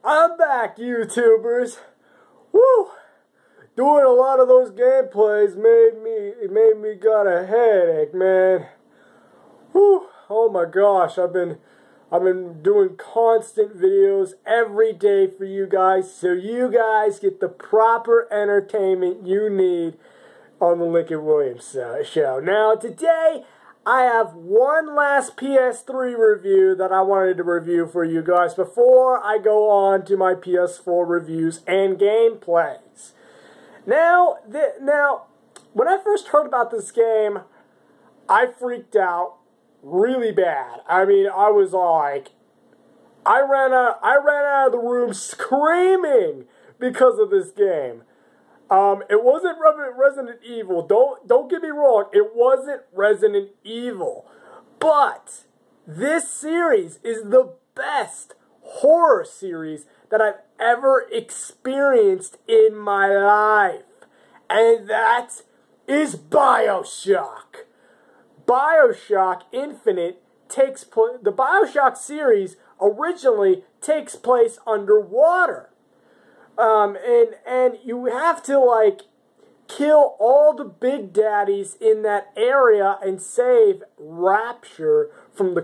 I'm back, YouTubers. Woo! Doing a lot of those gameplays made me got a headache, man. Woo! Oh my gosh, I've been doing constant videos every day for you guys, so you guys get the proper entertainment you need on the Lincoln Williams show. Now today, I have one last PS3 review that I wanted to review for you guys before I go on to my PS4 reviews and gameplays. Now, when I first heard about this game, I freaked out really bad. I mean, I was like, I ran out of the room screaming because of this game. It wasn't Resident Evil. Don't get me wrong. It wasn't Resident Evil. But this series is the best horror series that I've ever experienced in my life. And that is BioShock. BioShock Infinite the BioShock series originally takes place underwater. And you have to, like, kill all the big daddies in that area and save Rapture from the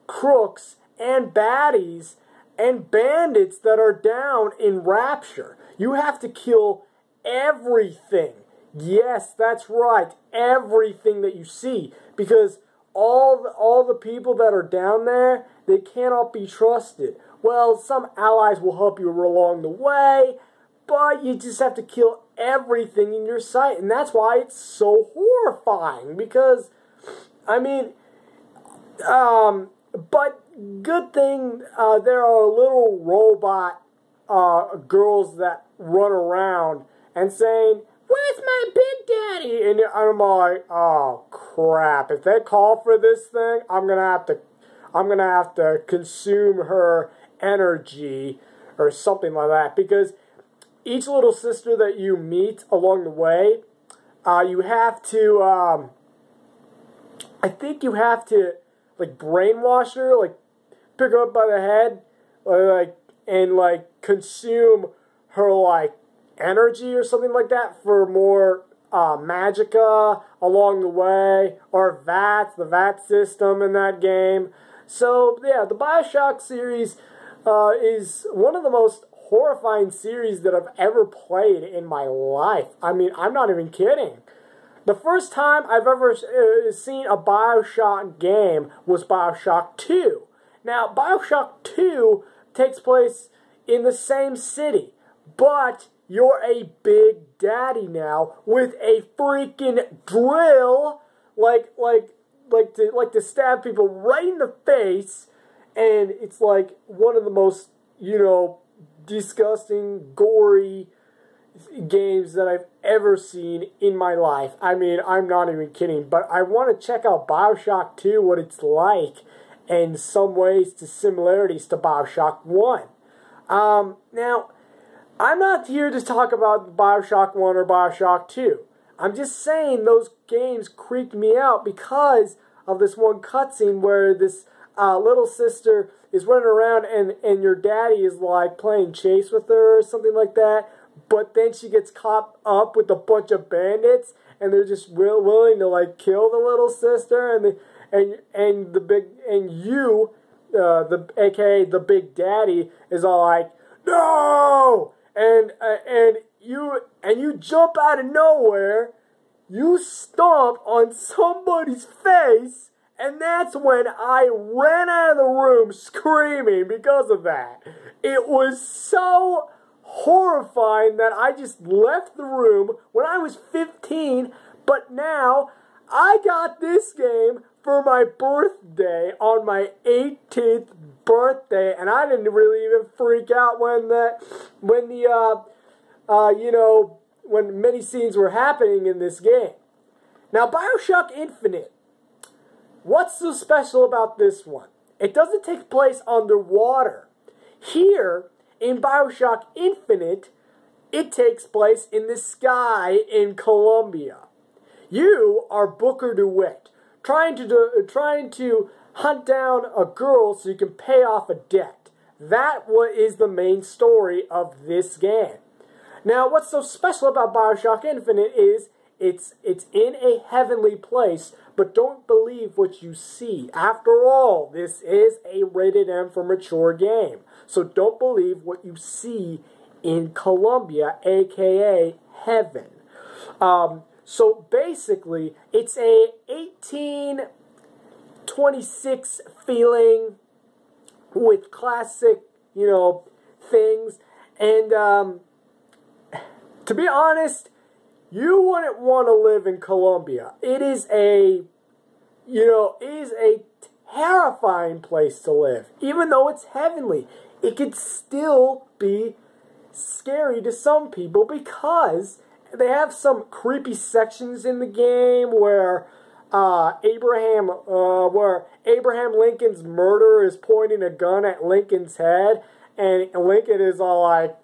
crooks and baddies and bandits that are down in Rapture. You have to kill everything. Yes, that's right. Everything that you see. Because all the people that are down there, they cannot be trusted. Well, some allies will help you along the way, but you just have to kill everything in your sight. And that's why it's so horrifying. Because, I mean, but good thing there are little robot girls that run around and saying, "Where's my big daddy?" And I'm like, oh crap! If they call for this thing, I'm gonna have to consume her energy or something like that. Because each little sister that you meet along the way, you have to, I think you have to, like, brainwash her, like, pick her up by the head, and consume her, like, energy or something like that for more magicka along the way, or VATS, the VAT system in that game. So yeah, the BioShock series is one of the most horrifying series that I've ever played in my life. I mean, I'm not even kidding. The first time I've ever seen a BioShock game was BioShock 2. Now, BioShock 2 takes place in the same city, but you're a big daddy now with a freaking drill, like to stab people right in the face, and it's like one of the most, disgusting, gory games that I've ever seen in my life. I mean, I'm not even kidding, but I want to check out BioShock 2, what it's like, and some ways to similarities to BioShock 1. Now, I'm not here to talk about BioShock 1 or BioShock 2. I'm just saying those games creeped me out because of this one cutscene where this little sister is running around and your daddy is like playing chase with her or something like that, but then she gets caught up with a bunch of bandits and they're just willing to like kill the little sister, aka the big daddy, is all like, "No!" And you jump out of nowhere, you stomp on somebody's face, and that's when I ran out of the room screaming because of that. It was so horrifying that I just left the room when I was 15, but now I got this game for my birthday, on my 18th birthday, and I didn't really even freak out when many scenes were happening in this game. Now, BioShock Infinite, what's so special about this one? It doesn't take place underwater. Here, in BioShock Infinite, it takes place in the sky in Colombia. You are Booker DeWitt, trying to hunt down a girl so you can pay off a debt. That is the main story of this game. Now, what's so special about BioShock Infinite is it's in a heavenly place, but don't believe what you see. After all, this is a rated M for mature game. So don't believe what you see in Columbia, aka heaven. So basically, it's a 1826 feeling with classic, things. And to be honest, you wouldn't want to live in Colombia. It is a terrifying place to live. Even though it's heavenly, it could still be scary to some people because they have some creepy sections in the game where Abraham Lincoln's murderer is pointing a gun at Lincoln's head, and Lincoln is all like,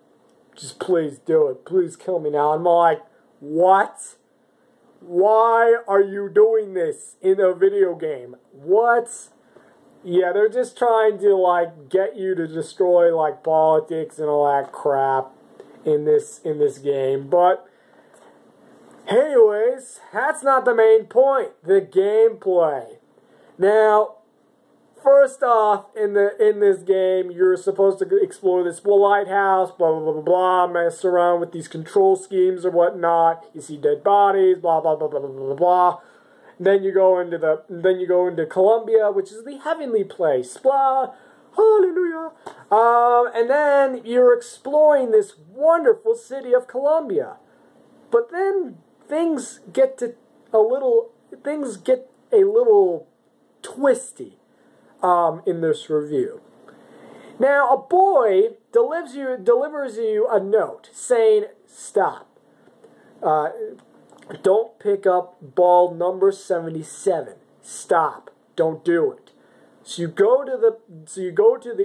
"Just please do it. Please kill me now." I'm all like, "What? Why are you doing this in a video game? What?" Yeah, they're just trying to, get you to destroy, politics and all that crap in this game. But anyways, that's not the main point. The gameplay. Now, first off, in this game, you're supposed to explore this lighthouse, blah blah blah blah blah, mess around with these control schemes or whatnot. You see dead bodies, blah blah blah blah blah blah blah. Then you go into Colombia, which is the heavenly place. Blah, hallelujah. And then you're exploring this wonderful city of Colombia. But then things get a little twisty in this review. Now, a boy delivers you a note saying, "Stop. Don't pick up ball number 77. Stop. Don't do it." So you go to the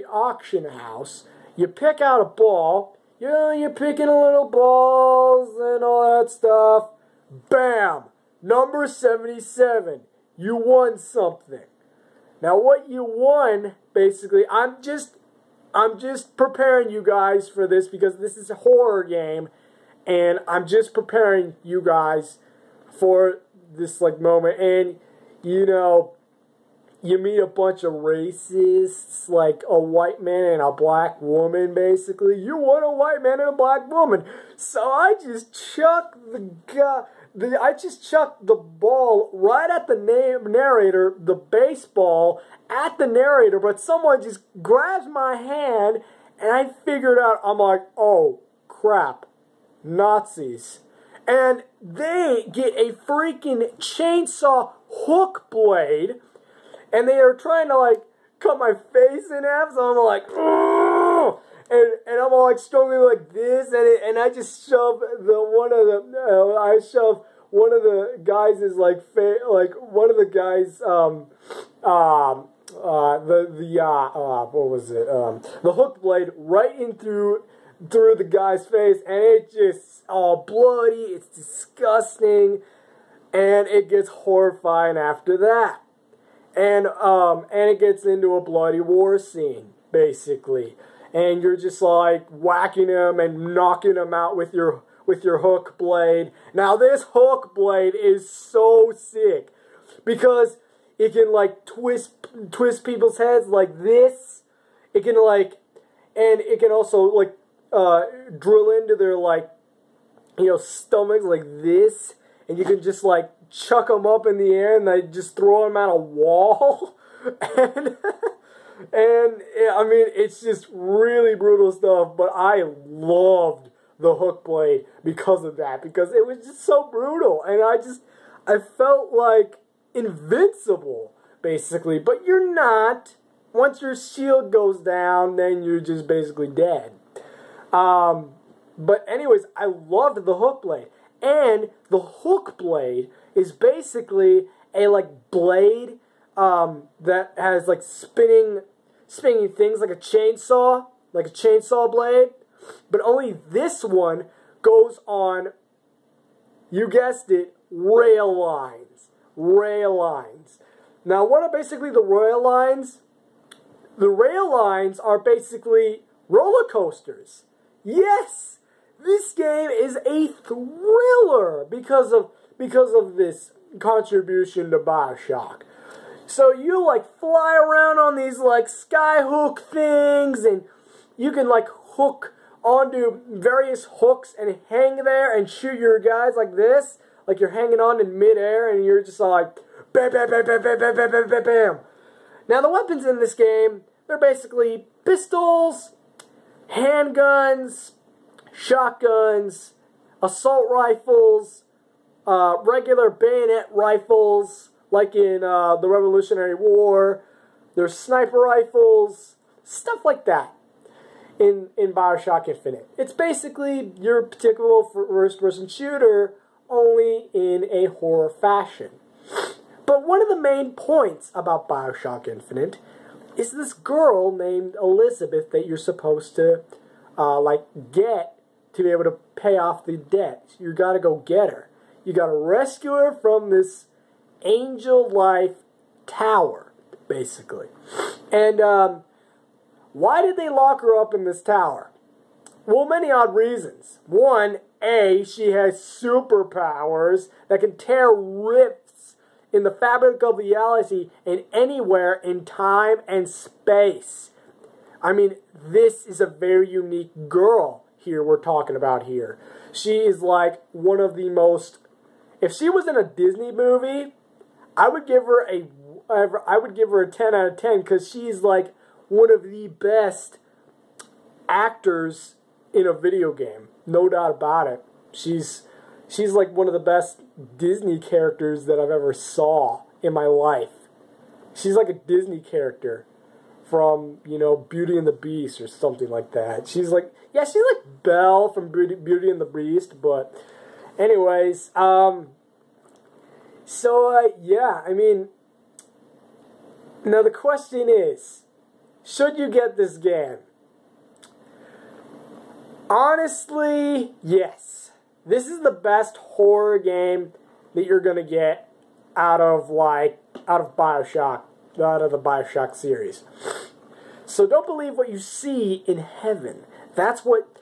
auction house. You pick out a ball. You're picking little balls and all that stuff. Bam! Number 77. You won something. Now what you won, basically, I'm just preparing you guys for this because this is a horror game, and I'm just preparing you guys for this moment. And you meet a bunch of racists, like a white man and a black woman, basically. You want a white man and a black woman. So I just chucked the ball right at the narrator, the baseball, at the narrator, but someone just grabs my hand, and I figured out, I'm like, oh, crap, Nazis. And they get a freaking chainsaw hook blade, and they are trying to, cut my face in half, so I'm like, ugh! And I'm all struggling like this, and I just shove one of the guys' one of the guys what was it, the hook blade right in through the guy's face, and it just all bloody. It's disgusting, and it gets horrifying after that, and it gets into a bloody war scene basically. And you're just whacking him and knocking him out with your hook blade. Now this hook blade is so sick because it can twist people's heads like this. It can and it can also drill into their stomachs like this. And you can just chuck them up in the air and just throw them at a wall. And I mean, it's just really brutal stuff, but I loved the hook blade because of that, because it was just so brutal, and I felt like invincible, basically, but you're not. Once your shield goes down, then you're just basically dead. But anyways, I loved the hook blade, and the hook blade is basically a blade that has spinning things like a chainsaw blade, but only this one goes on, you guessed it, rail lines. Now what are basically the rail lines? the rail lines are basically roller coasters. Yes, this game is a thriller because of this contribution to BioShock. So you like fly around on these like skyhook things, and you can like hook onto various hooks and hang there and shoot your guys like this, like you're hanging on in midair, and you're just like bam, bam, bam, bam, bam, bam, bam, bam, bam, bam. Now the weapons in this game, they're basically pistols, handguns, shotguns, assault rifles, regular bayonet rifles, like in the Revolutionary War. There's sniper rifles, stuff like that in BioShock Infinite. It's basically your typical first-person shooter, only in a horror fashion. But one of the main points about BioShock Infinite is this girl named Elizabeth that you're supposed to get to be able to pay off the debt. You gotta go get her. You gotta rescue her from this angel life tower, basically. And why did they lock her up in this tower? Well, many odd reasons. One, A, she has superpowers that can tear rifts in the fabric of reality and anywhere in time and space. I mean, this is a very unique girl here we're talking about here. She is like one of the most... If she was in a Disney movie, I would give her a 10 out of 10 because she's like one of the best actors in a video game. No doubt about it. She's like one of the best Disney characters that I've ever saw in my life. She's like a Disney character from, you know, Beauty and the Beast or something like that. She's like, yeah, she's like Belle from Beauty and the Beast, but anyways, yeah, I mean, now the question is, should you get this game? Honestly, yes. This is the best horror game that you're gonna get out of BioShock, out of the BioShock series. So don't believe what you see in heaven. That's what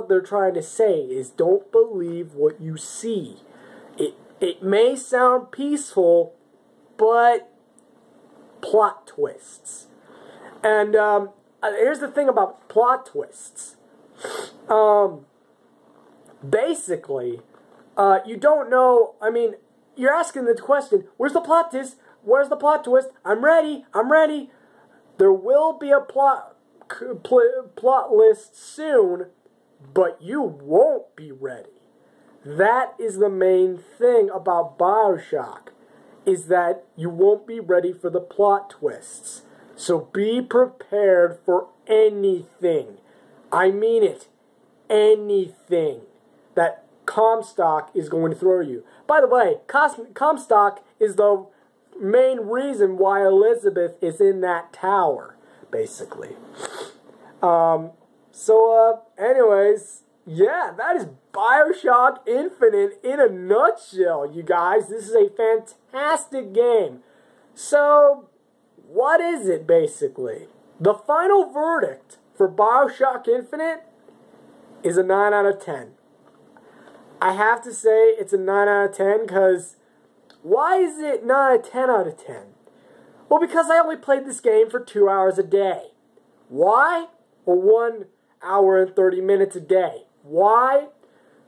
they're trying to say, is don't believe what you see. It may sound peaceful, but plot twists. And here's the thing about plot twists. Basically, you don't know, I mean, you're asking the question, where's the plot twist? Where's the plot twist? I'm ready. There will be a plot list soon, but you won't be ready. That is the main thing about BioShock, is that you won't be ready for the plot twists. So be prepared for anything. I mean it. Anything that Comstock is going to throw you. By the way, Comstock is the main reason why Elizabeth is in that tower, basically. Anyways, yeah, that is BioShock Infinite in a nutshell, you guys. This is a fantastic game. So, what is it, basically? The final verdict for BioShock Infinite is a 9 out of 10. I have to say it's a 9 out of 10 because why is it not a 10 out of 10? Well, because I only played this game for 2 hours a day. Why? Or 1 hour and 30 minutes a day. Why?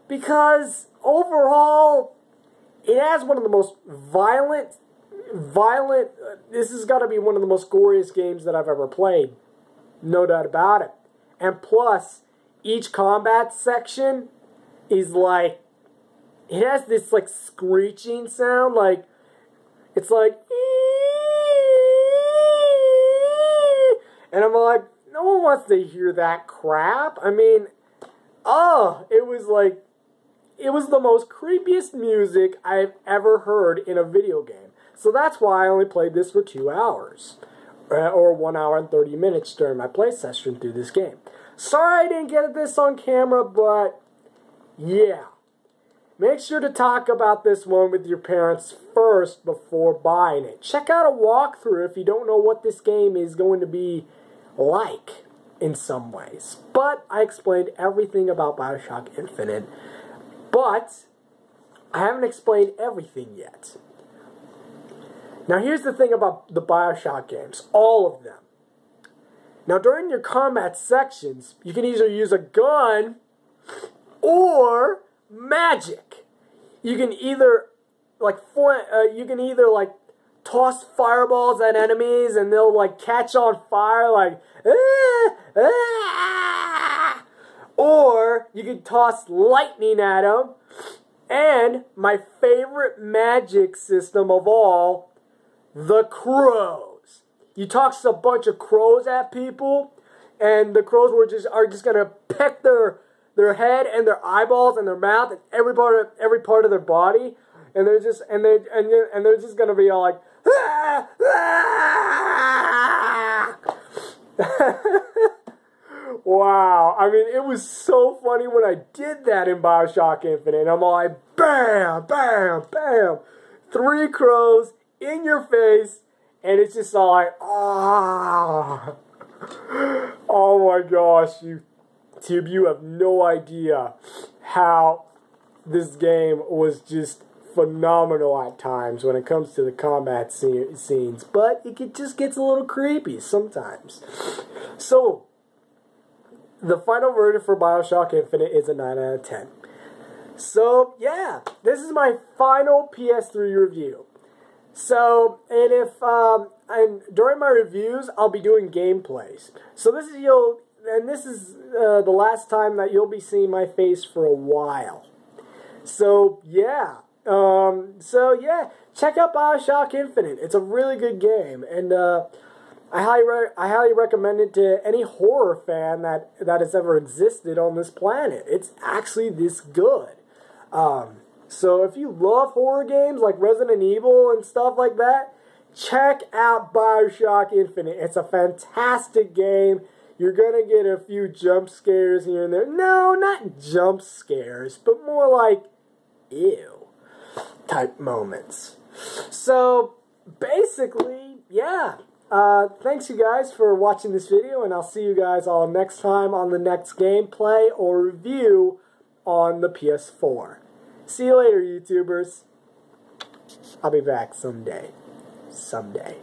Because overall, it has one of the most violent, this has got to be one of the most goriest games that I've ever played. No doubt about it. And plus, each combat section is like, it has this like screeching sound, like, it's like, and I'm like, no one wants to hear that crap. I mean, it was like, it was the most creepiest music I've ever heard in a video game. So that's why I only played this for 2 hours. Or 1 hour and 30 minutes during my play session through this game. Sorry I didn't get this on camera, but yeah. Make sure to talk about this one with your parents first before buying it. Check out a walkthrough if you don't know what this game is going to be like in some ways. But I explained everything about BioShock Infinite. But I haven't explained everything yet. Now here's the thing about the BioShock games, all of them. Now during your combat sections, you can either use a gun or magic. You can either like toss fireballs at enemies and they'll like catch on fire like or you can toss lightning at them. And my favorite magic system of all, the crows. You toss a bunch of crows at people, and the crows are just gonna peck their head and their eyeballs and their mouth and every part of their body, and they're just gonna be all like wow, I mean, it was so funny when I did that in BioShock Infinite. I'm all like, bam, bam, bam. 3 crows in your face, and it's just all like, ah. Oh my gosh, YouTube, you have no idea how this game was just phenomenal at times when it comes to the combat scenes. But it just gets a little creepy sometimes. So, the final verdict for BioShock Infinite is a 9 out of 10. So, yeah, this is my final PS3 review. So, and during my reviews, I'll be doing gameplays. So this is the last time that you'll be seeing my face for a while. So, yeah. Check out BioShock Infinite. It's a really good game, and I highly recommend it to any horror fan that has ever existed on this planet. It's actually this good. So if you love horror games like Resident Evil and stuff like that, check out BioShock Infinite. It's a fantastic game. You're gonna get a few jump scares here and there. No, not jump scares, but more like ew type moments. So basically, yeah. Thanks you guys for watching this video, and I'll see you guys all next time on the next gameplay or review on the PS4. See you later, YouTubers. I'll be back someday. Someday.